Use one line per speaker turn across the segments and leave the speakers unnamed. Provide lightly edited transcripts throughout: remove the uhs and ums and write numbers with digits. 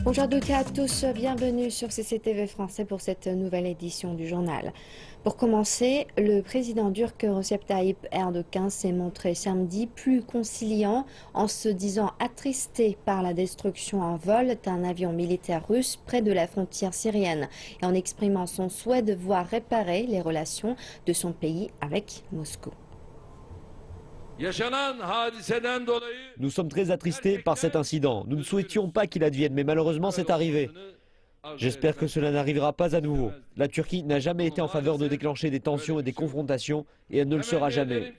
Bonjour à toutes et à tous, bienvenue sur CCTV français pour cette nouvelle édition du journal. Pour commencer, le président turc Recep Tayyip Erdogan s'est montré samedi plus conciliant en se disant attristé par la destruction en vol d'un avion militaire russe près de la frontière syrienne et en exprimant son souhait de voir réparer les relations de son pays avec Moscou.
Nous sommes très attristés par cet incident. Nous ne souhaitions pas qu'il advienne, mais malheureusement c'est arrivé. J'espère que cela n'arrivera pas à nouveau. La Turquie n'a jamais été en faveur de déclencher des tensions et des confrontations, et elle ne le sera jamais.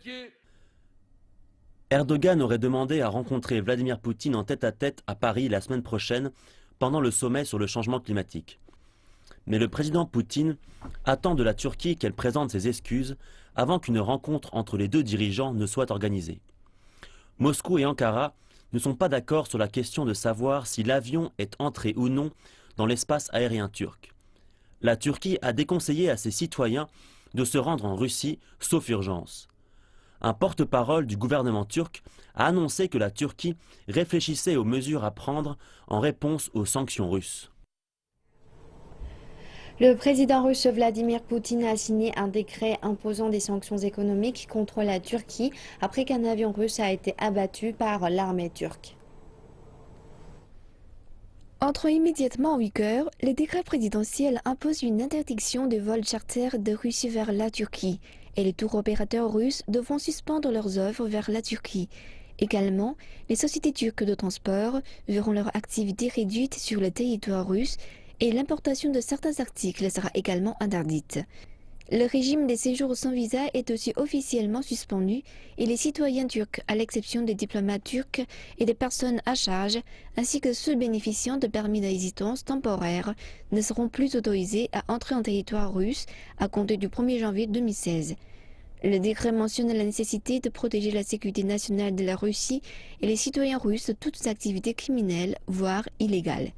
Erdogan aurait demandé à rencontrer Vladimir Poutine en tête-à-tête à Paris la semaine prochaine, pendant le sommet sur le changement climatique. Mais le président Poutine attend de la Turquie qu'elle présente ses excuses avant qu'une rencontre entre les deux dirigeants ne soit organisée. Moscou et Ankara ne sont pas d'accord sur la question de savoir si l'avion est entré ou non dans l'espace aérien turc. La Turquie a déconseillé à ses citoyens de se rendre en Russie, sauf urgence. Un porte-parole du gouvernement turc a annoncé que la Turquie réfléchissait aux mesures à prendre en réponse aux sanctions russes.
Le président russe Vladimir Poutine a signé un décret imposant des sanctions économiques contre la Turquie après qu'un avion russe a été abattu par l'armée turque.
Entrant immédiatement en vigueur, le décret présidentiel impose une interdiction de vols charters de Russie vers la Turquie et les tours opérateurs russes devront suspendre leurs œuvres vers la Turquie. Également, les sociétés turques de transport verront leur activité réduite sur le territoire russe et l'importation de certains articles sera également interdite. Le régime des séjours sans visa est aussi officiellement suspendu et les citoyens turcs, à l'exception des diplomates turcs et des personnes à charge, ainsi que ceux bénéficiant de permis de résidence temporaire, ne seront plus autorisés à entrer en territoire russe à compter du 1er janvier 2016. Le décret mentionne la nécessité de protéger la sécurité nationale de la Russie et les citoyens russes de toutes activités criminelles, voire illégales.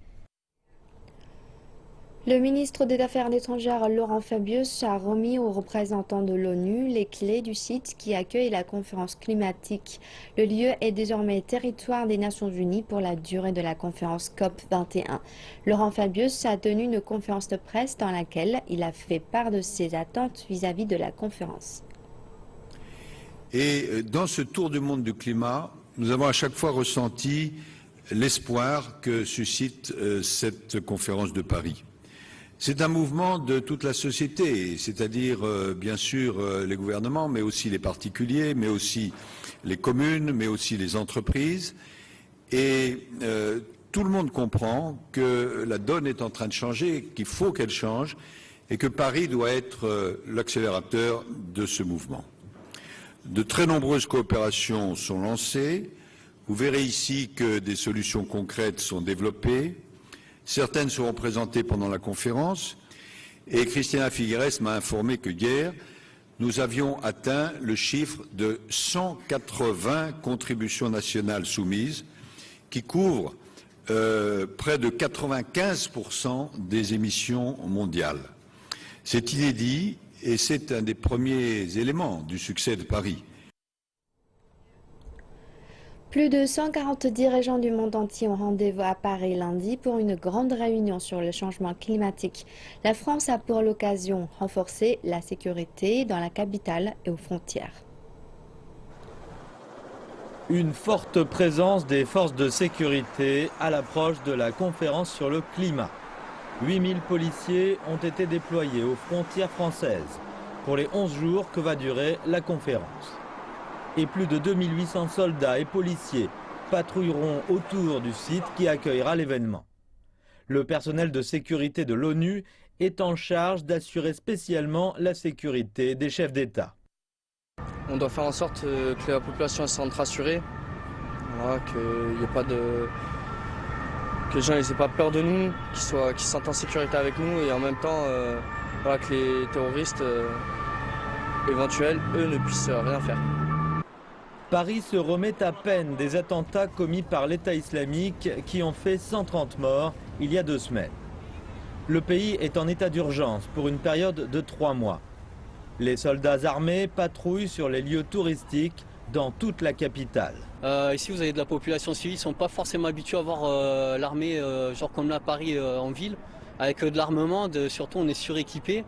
Le ministre des Affaires étrangères Laurent Fabius a remis aux représentants de l'ONU les clés du site qui accueille la conférence climatique. Le lieu est désormais territoire des Nations Unies pour la durée de la conférence COP21. Laurent Fabius a tenu une conférence de presse dans laquelle il a fait part de ses attentes vis-à-vis de la conférence.
Et dans ce tour du monde du climat, nous avons à chaque fois ressenti l'espoir que suscite cette conférence de Paris. C'est un mouvement de toute la société, c'est-à-dire bien sûr les gouvernements, mais aussi les particuliers, mais aussi les communes, mais aussi les entreprises. Et tout le monde comprend que la donne est en train de changer, qu'il faut qu'elle change, et que Paris doit être l'accélérateur de ce mouvement. De très nombreuses coopérations sont lancées. Vous verrez ici que des solutions concrètes sont développées. Certaines seront présentées pendant la conférence et Cristina Figueres m'a informé que hier, nous avions atteint le chiffre de 180 contributions nationales soumises qui couvrent près de 95% des émissions mondiales. C'est inédit et c'est un des premiers éléments du succès de Paris.
Plus de 140 dirigeants du monde entier ont rendez-vous à Paris lundi pour une grande réunion sur le changement climatique. La France a pour l'occasion renforcé la sécurité dans la capitale et aux frontières.
Une forte présence des forces de sécurité à l'approche de la conférence sur le climat. 8000 policiers ont été déployés aux frontières françaises pour les 11 jours que va durer la conférence. Et plus de 2800 soldats et policiers patrouilleront autour du site qui accueillera l'événement. Le personnel de sécurité de l'ONU est en charge d'assurer spécialement la sécurité des chefs d'État.
On doit faire en sorte que la population se sente rassurée, voilà, qu'il y ait pas de... que les gens n'aient pas peur de nous, qu'ils se sentent en sécurité avec nous et en même temps voilà, que les terroristes éventuels, eux, ne puissent rien faire.
Paris se remet à peine des attentats commis par l'État islamique qui ont fait 130 morts il y a 2 semaines. Le pays est en état d'urgence pour une période de 3 mois. Les soldats armés patrouillent sur les lieux touristiques dans toute la capitale.
Ici, vous avez de la population civile, ils ne sont pas forcément habitués à voir l'armée, genre comme là à Paris, en ville, avec de l'armement, surtout on est suréquipé.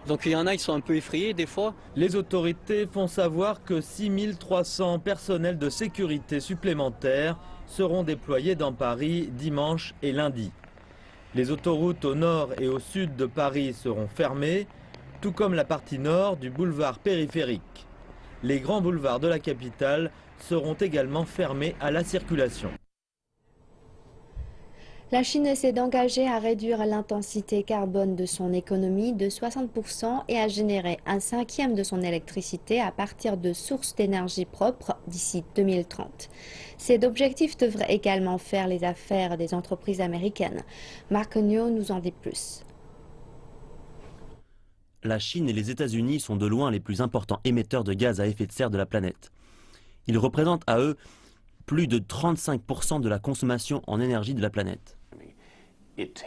Donc il y en a, ils sont un peu effrayés des fois.
Les autorités font savoir que 6300 personnels de sécurité supplémentaires seront déployés dans Paris dimanche et lundi. Les autoroutes au nord et au sud de Paris seront fermées, tout comme la partie nord du boulevard périphérique. Les grands boulevards de la capitale seront également fermés à la circulation.
La Chine essaie d'engager à réduire l'intensité carbone de son économie de 60% et à générer un cinquième de son électricité à partir de sources d'énergie propres d'ici 2030. Cet objectif devrait également faire les affaires des entreprises américaines. Marc Ognot nous en dit plus.
La Chine et les États-Unis sont de loin les plus importants émetteurs de gaz à effet de serre de la planète. Ils représentent à eux plus de 35% de la consommation en énergie de la planète.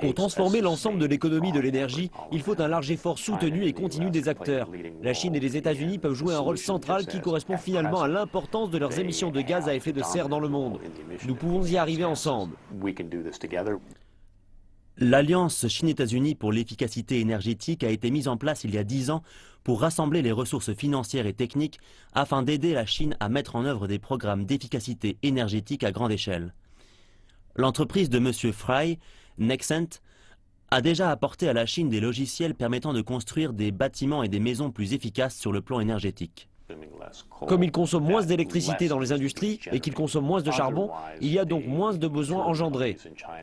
Pour transformer l'ensemble de l'économie de l'énergie, il faut un large effort soutenu et continu des acteurs. La Chine et les États-Unis peuvent jouer un rôle central qui correspond finalement à l'importance de leurs émissions de gaz à effet de serre dans le monde. Nous pouvons y arriver ensemble.
L'Alliance Chine-États-Unis pour l'efficacité énergétique a été mise en place il y a 10 ans pour rassembler les ressources financières et techniques afin d'aider la Chine à mettre en œuvre des programmes d'efficacité énergétique à grande échelle. L'entreprise de M. Fry, Nexent, a déjà apporté à la Chine des logiciels permettant de construire des bâtiments et des maisons plus efficaces sur le plan énergétique.
Comme ils consomment moins d'électricité dans les industries et qu'ils consomment moins de charbon, il y a donc moins de besoins engendrés.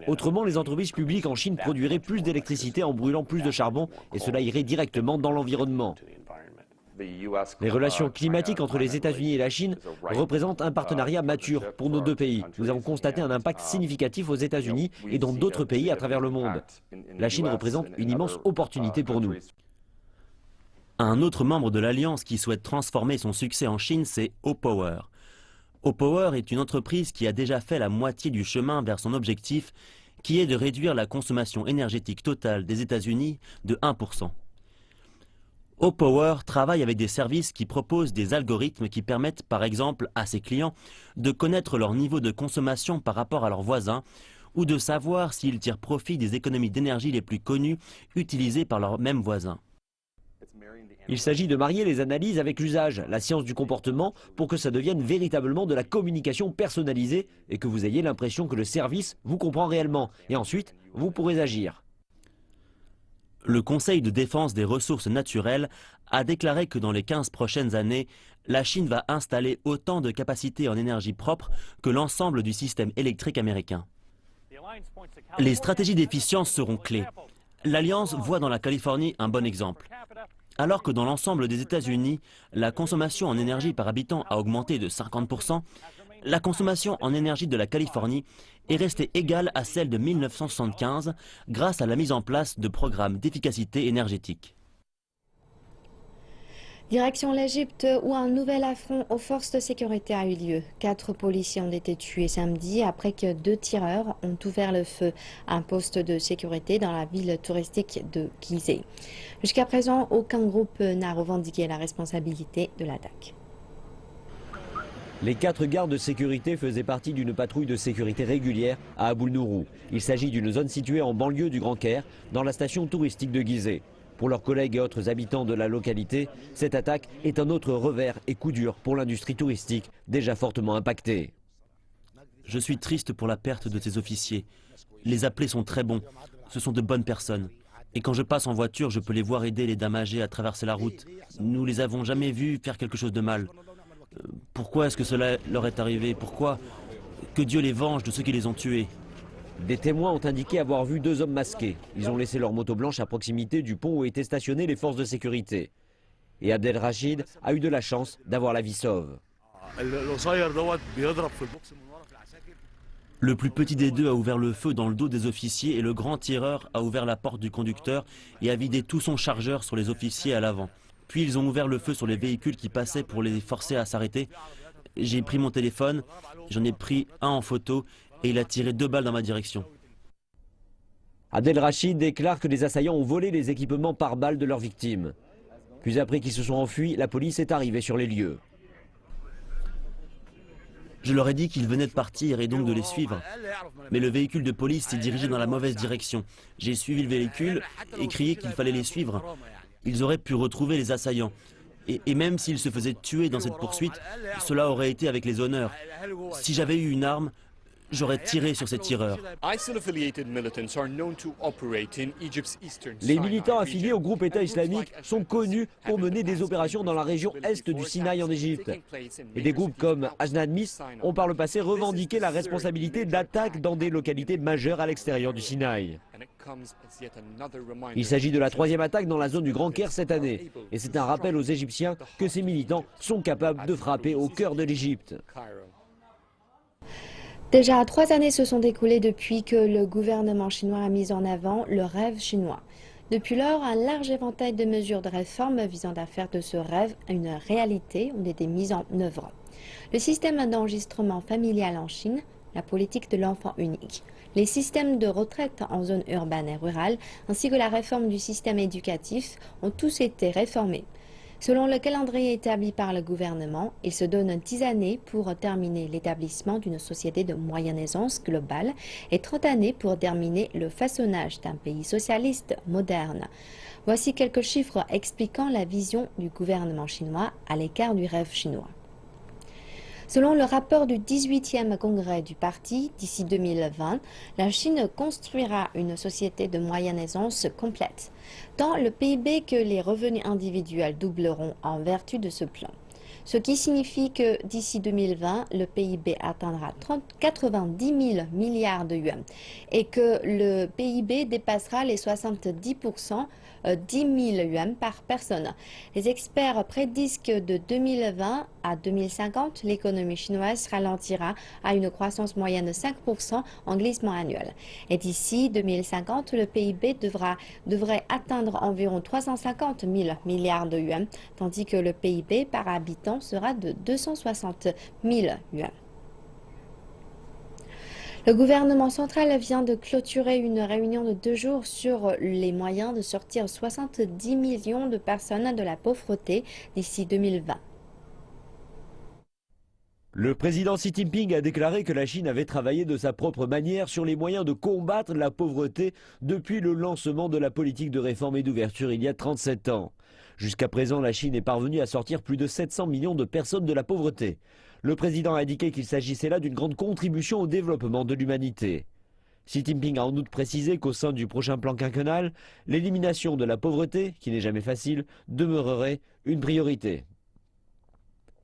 Autrement, les entreprises publiques en Chine produiraient plus d'électricité en brûlant plus de charbon et cela irait directement dans l'environnement. Les relations climatiques entre les États-Unis et la Chine représentent un partenariat mature pour nos deux pays. Nous avons constaté un impact significatif aux États-Unis et dans d'autres pays à travers le monde. La Chine représente une immense opportunité pour nous.
Un autre membre de l'Alliance qui souhaite transformer son succès en Chine, c'est Opower. Opower est une entreprise qui a déjà fait la moitié du chemin vers son objectif, qui est de réduire la consommation énergétique totale des États-Unis de 1%. Opower travaille avec des services qui proposent des algorithmes qui permettent par exemple à ses clients de connaître leur niveau de consommation par rapport à leurs voisins ou de savoir s'ils tirent profit des économies d'énergie les plus connues utilisées par leurs mêmes voisins.
Il s'agit de marier les analyses avec l'usage, la science du comportement, pour que ça devienne véritablement de la communication personnalisée et que vous ayez l'impression que le service vous comprend réellement. Et ensuite, vous pourrez agir.
Le Conseil de défense des ressources naturelles a déclaré que dans les 15 prochaines années, la Chine va installer autant de capacités en énergie propre que l'ensemble du système électrique américain. Les stratégies d'efficience seront clés. L'Alliance voit dans la Californie un bon exemple. Alors que dans l'ensemble des États-Unis, la consommation en énergie par habitant a augmenté de 50%, la consommation en énergie de la Californie est restée égale à celle de 1975 grâce à la mise en place de programmes d'efficacité énergétique.
Direction l'Égypte où un nouvel affront aux forces de sécurité a eu lieu. 4 policiers ont été tués samedi après que 2 tireurs ont ouvert le feu à un poste de sécurité dans la ville touristique de Gizeh. Jusqu'à présent, aucun groupe n'a revendiqué la responsabilité de l'attaque.
Les 4 gardes de sécurité faisaient partie d'une patrouille de sécurité régulière à Aboul-Nourou. Il s'agit d'une zone située en banlieue du Grand Caire, dans la station touristique de Gizeh. Pour leurs collègues et autres habitants de la localité, cette attaque est un autre revers et coup dur pour l'industrie touristique, déjà fortement impactée.
Je suis triste pour la perte de ces officiers. Les appelés sont très bons, ce sont de bonnes personnes. Et quand je passe en voiture, je peux les voir aider les dames âgées à traverser la route. Nous les avons jamais vus faire quelque chose de mal. Pourquoi est-ce que cela leur est arrivé? Pourquoi? Que Dieu les venge de ceux qui les ont tués.
Des témoins ont indiqué avoir vu 2 hommes masqués. Ils ont laissé leur moto blanche à proximité du pont où étaient stationnées les forces de sécurité. Et Abdel Rachid a eu de la chance d'avoir la vie sauve.
Le plus petit des deux a ouvert le feu dans le dos des officiers et le grand tireur a ouvert la porte du conducteur et a vidé tout son chargeur sur les officiers à l'avant. Puis ils ont ouvert le feu sur les véhicules qui passaient pour les forcer à s'arrêter. J'ai pris mon téléphone, j'en ai pris un en photo et il a tiré 2 balles dans ma direction.
Abdel Rachid déclare que les assaillants ont volé les équipements par balles de leurs victimes. Puis après qu'ils se sont enfuis, la police est arrivée sur les lieux.
Je leur ai dit qu'ils venaient de partir et donc de les suivre. Mais le véhicule de police s'est dirigé dans la mauvaise direction. J'ai suivi le véhicule et crié qu'il fallait les suivre. Ils auraient pu retrouver les assaillants. Et même s'ils se faisaient tuer dans cette poursuite, cela aurait été avec les honneurs. Si j'avais eu une arme, j'aurais tiré sur ces tireurs.
Les militants affiliés au groupe État islamique sont connus pour mener des opérations dans la région est du Sinaï en Égypte. Et des groupes comme Ajnadmis ont par le passé revendiqué la responsabilité d'attaques dans des localités majeures à l'extérieur du Sinaï. Il s'agit de la troisième attaque dans la zone du Grand Caire cette année. Et c'est un rappel aux Égyptiens que ces militants sont capables de frapper au cœur de l'Égypte.
Déjà 3 années se sont écoulées depuis que le gouvernement chinois a mis en avant le rêve chinois. Depuis lors, un large éventail de mesures de réforme visant à faire de ce rêve une réalité ont été mises en œuvre. Le système d'enregistrement familial en Chine, la politique de l'enfant unique, les systèmes de retraite en zone urbaine et rurale, ainsi que la réforme du système éducatif ont tous été réformés. Selon le calendrier établi par le gouvernement, il se donne 10 années pour terminer l'établissement d'une société de moyenne aisance globale et 30 années pour terminer le façonnage d'un pays socialiste moderne. Voici quelques chiffres expliquant la vision du gouvernement chinois à l'écart du rêve chinois. Selon le rapport du 18e congrès du parti, d'ici 2020, la Chine construira une société de moyenne aisance complète, tant le PIB que les revenus individuels doubleront en vertu de ce plan. Ce qui signifie que d'ici 2020, le PIB atteindra 90 000 milliards de yuan et que le PIB dépassera les 70%, 10 000 yuan par personne. Les experts prédisent que de 2020 à 2050, l'économie chinoise ralentira à une croissance moyenne de 5% en glissement annuel. Et d'ici 2050, le PIB devrait atteindre environ 350 000 milliards de yuan, tandis que le PIB par habitant sera de 260 000 yuan. Le gouvernement central vient de clôturer une réunion de 2 jours sur les moyens de sortir 70 millions de personnes de la pauvreté d'ici 2020.
Le président Xi Jinping a déclaré que la Chine avait travaillé de sa propre manière sur les moyens de combattre la pauvreté depuis le lancement de la politique de réforme et d'ouverture il y a 37 ans. Jusqu'à présent, la Chine est parvenue à sortir plus de 700 millions de personnes de la pauvreté. Le président a indiqué qu'il s'agissait là d'une grande contribution au développement de l'humanité. Xi Jinping a en outre précisé qu'au sein du prochain plan quinquennal, l'élimination de la pauvreté, qui n'est jamais facile, demeurerait une priorité.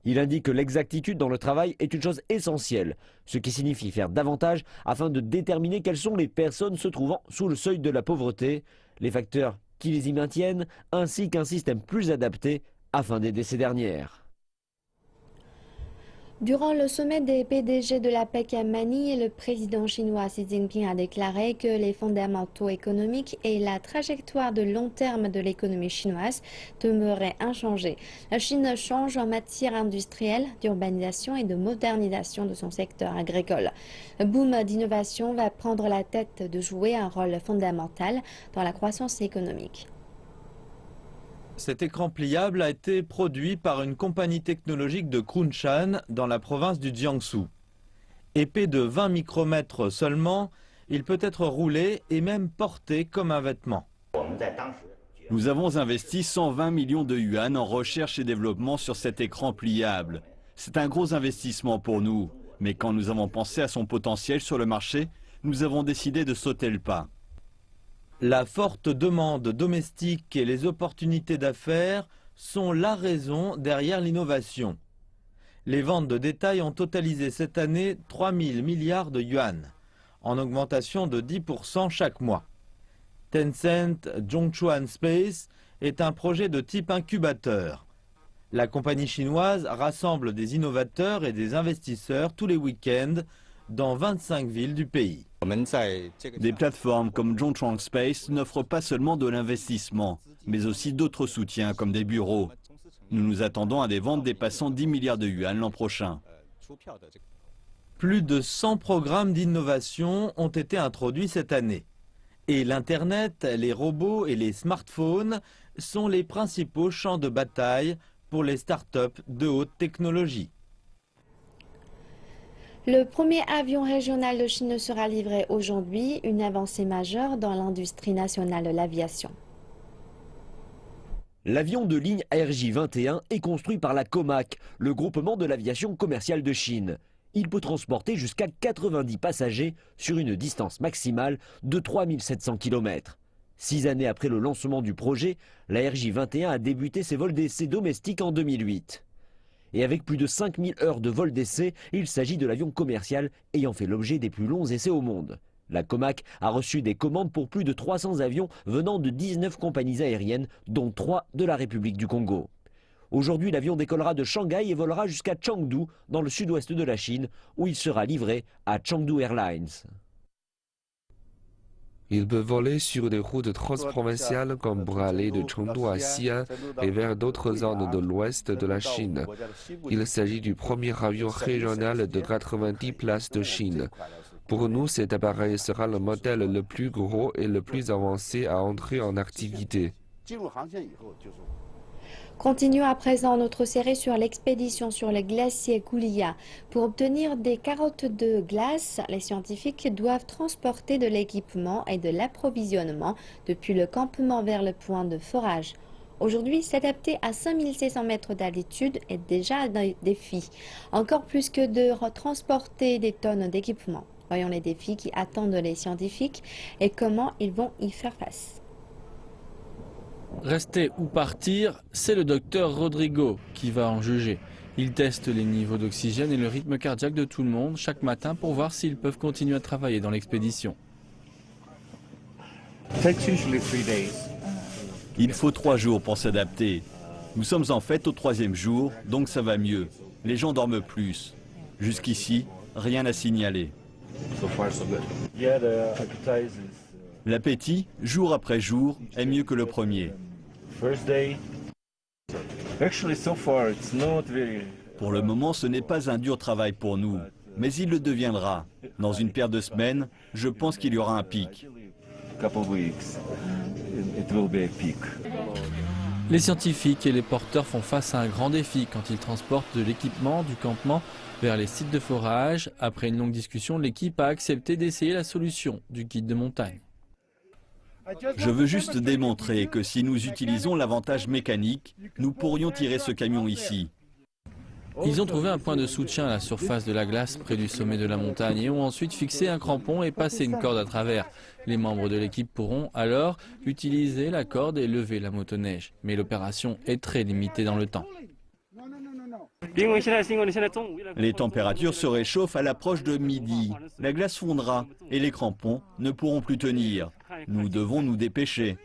Il indique que l'exactitude dans le travail est une chose essentielle, ce qui signifie faire davantage afin de déterminer quelles sont les personnes se trouvant sous le seuil de la pauvreté, les facteurs qui les y maintiennent, ainsi qu'un système plus adapté afin d'aider ces dernières.
Durant le sommet des PDG de la PEC à Manille, le président chinois Xi Jinping a déclaré que les fondamentaux économiques et la trajectoire de long terme de l'économie chinoise demeuraient inchangés. La Chine change en matière industrielle, d'urbanisation et de modernisation de son secteur agricole. Le boom d'innovation va prendre la tête de jouer un rôle fondamental dans la croissance économique.
Cet écran pliable a été produit par une compagnie technologique de Kunshan dans la province du Jiangsu. Épais de 20 micromètres seulement, il peut être roulé et même porté comme un vêtement.
Nous avons investi 120 millions de yuan en recherche et développement sur cet écran pliable. C'est un gros investissement pour nous, mais quand nous avons pensé à son potentiel sur le marché, nous avons décidé de sauter le pas.
La forte demande domestique et les opportunités d'affaires sont la raison derrière l'innovation. Les ventes de détail ont totalisé cette année 3 000 milliards de yuan, en augmentation de 10% chaque mois. Tencent Zhongchuan Space est un projet de type incubateur. La compagnie chinoise rassemble des innovateurs et des investisseurs tous les week-ends dans 25 villes du pays.
Des plateformes comme Zhongchuan Space n'offrent pas seulement de l'investissement, mais aussi d'autres soutiens comme des bureaux. Nous nous attendons à des ventes dépassant 10 milliards de yuan l'an prochain.
Plus de 100 programmes d'innovation ont été introduits cette année. Et l'Internet, les robots et les smartphones sont les principaux champs de bataille pour les startups de haute technologie.
Le premier avion régional de Chine sera livré aujourd'hui, une avancée majeure dans l'industrie nationale de l'aviation.
L'avion de ligne ARJ-21 est construit par la COMAC, le groupement de l'aviation commerciale de Chine. Il peut transporter jusqu'à 90 passagers sur une distance maximale de 3700 km. 6 années après le lancement du projet, l'ARJ-21 a débuté ses vols d'essai domestiques en 2008. Et avec plus de 5000 heures de vol d'essai, il s'agit de l'avion commercial ayant fait l'objet des plus longs essais au monde. La COMAC a reçu des commandes pour plus de 300 avions venant de 19 compagnies aériennes, dont 3 de la République du Congo. Aujourd'hui, l'avion décollera de Shanghai et volera jusqu'à Chengdu, dans le sud-ouest de la Chine, où il sera livré à Chengdu Airlines.
Il peut voler sur des routes transprovinciales comme pour aller de Chengdu à Xi'an et vers d'autres zones de l'ouest de la Chine. Il s'agit du premier avion régional de 90 places de Chine. Pour nous, cet appareil sera le modèle le plus gros et le plus avancé à entrer en activité.
Continuons à présent notre série sur l'expédition sur le glacier Kulia. Pour obtenir des carottes de glace, les scientifiques doivent transporter de l'équipement et de l'approvisionnement depuis le campement vers le point de forage. Aujourd'hui, s'adapter à 5600 mètres d'altitude est déjà un défi, encore plus que de transporter des tonnes d'équipement. Voyons les défis qui attendent les scientifiques et comment ils vont y faire face.
Rester ou partir, c'est le docteur Rodrigo qui va en juger. Il teste les niveaux d'oxygène et le rythme cardiaque de tout le monde chaque matin pour voir s'ils peuvent continuer à travailler dans l'expédition.
Il faut 3 jours pour s'adapter. Nous sommes en fait au 3e jour, donc ça va mieux. Les gens dorment plus. Jusqu'ici, rien à signaler. L'appétit, jour après jour, est mieux que le premier. Pour le moment, ce n'est pas un dur travail pour nous, mais il le deviendra. Dans une paire de semaines, je pense qu'il y aura un pic.
Les scientifiques et les porteurs font face à un grand défi quand ils transportent de l'équipement du campement vers les sites de forage. Après une longue discussion, l'équipe a accepté d'essayer la solution du guide de montagne.
Je veux juste démontrer que si nous utilisons l'avantage mécanique, nous pourrions tirer ce camion ici.
Ils ont trouvé un point de soutien à la surface de la glace près du sommet de la montagne et ont ensuite fixé un crampon et passé une corde à travers. Les membres de l'équipe pourront alors utiliser la corde et lever la motoneige. Mais l'opération est très limitée dans le temps.
Les températures se réchauffent à l'approche de midi. La glace fondra et les crampons ne pourront plus tenir. Nous devons nous dépêcher.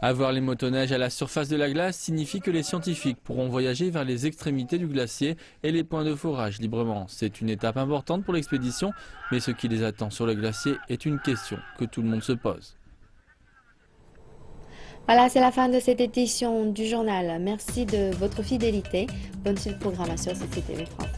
Avoir les motoneiges à la surface de la glace signifie que les scientifiques pourront voyager vers les extrémités du glacier et les points de forage librement. C'est une étape importante pour l'expédition, mais ce qui les attend sur le glacier est une question que tout le monde se pose.
Voilà, c'est la fin de cette édition du journal. Merci de votre fidélité. Bonne suite de programmation sur CCTV France.